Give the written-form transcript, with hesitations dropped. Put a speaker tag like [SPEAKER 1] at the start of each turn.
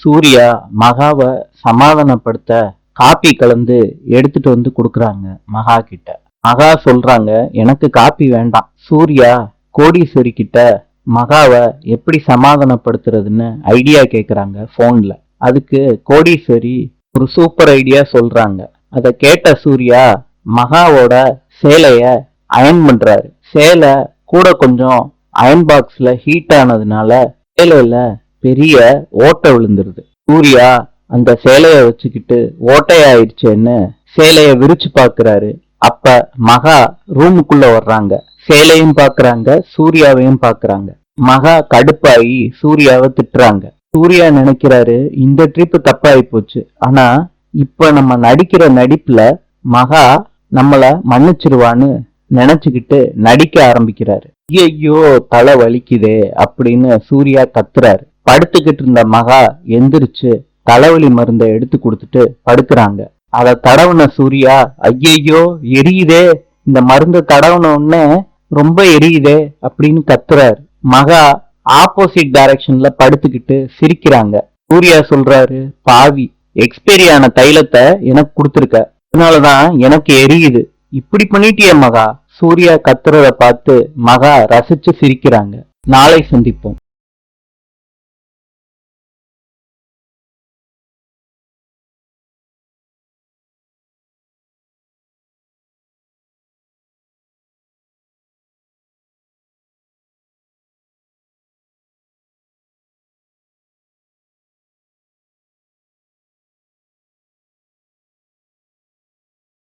[SPEAKER 1] சூர்யா மகாவை சமாதானப்படுத்த காப்பி கலந்து எடுத்துட்டு வந்து கொடுக்குறாங்க மகா கிட்ட. மகா சொல்றாங்க, எனக்கு காப்பி வேண்டாம். சூர்யா கோடீஸ்வரி கிட்ட மகாவை எப்படி சமாதானப்படுத்துறதுன்னு ஐடியா கேக்குறாங்க போன்ல. அதுக்கு கோடீஸ்வரி ஒரு சூப்பர் ஐடியா சொல்றாங்க. அத கேட்ட சூர்யா மகாவோட சேலைய அயன் பண்றாரு. சேலை கூட கொஞ்சம் அயன் பாக்ஸ்ல ஹீட் ஆனதுனால சேலையில பெரிய ஓட்டை விழுந்துருது. சூர்யா அந்த சேலைய வச்சுக்கிட்டு ஓட்டையாயிடுச்சேன்னு சேலைய விரிச்சு பாக்குறாரு. அப்ப மகா ரூமுக்குள்ள வர்றாங்க. சேலையும் பாக்குறாங்க, சூர்யாவையும் பாக்குறாங்க. மகா கடுப்பாயி சூர்யாவை திட்டுறாங்க. சூர்யா நினைக்கிறாரு, இந்த ட்ரிப் தப்பாயி போச்சு. ஆனா இப்ப நம்ம நடிக்கிற நடிப்புல மகா நம்மள மன்னிச்சிருவான்னு நினைச்சுக்கிட்டு நடிக்க ஆரம்பிக்கிறாரு. ஐயோ தலை வலிக்குதே அப்படின்னு சூர்யா கத்துறாரு. படுத்துக்கிட்டு இருந்த மகா எந்திரிச்சு தலைவலி மருந்தை எடுத்து கொடுத்துட்டு படுக்கிறாங்க. அத தடவுன சூர்யா, ஐயையோ எரியுதே, இந்த மருந்தை தடவுன உடனே ரொம்ப எரியுதே அப்படின்னு கத்துறாரு. மகா ஆப்போசிட் டைரக்ஷன்ல படுத்துக்கிட்டு சிரிக்கிறாங்க. சூர்யா சொல்றாரு, பாவி, எக்ஸ்பைரி ஆன தைலத்தை எனக்கு கொடுத்துருக்க, அதனாலதான் எனக்கு எரியுது. இப்படி பண்ணிட்டிய மகா. சூர்யா கத்துறத பார்த்து மகா ரசிச்சு சிரிக்கிறாங்க. நாளை சந்திப்போம்.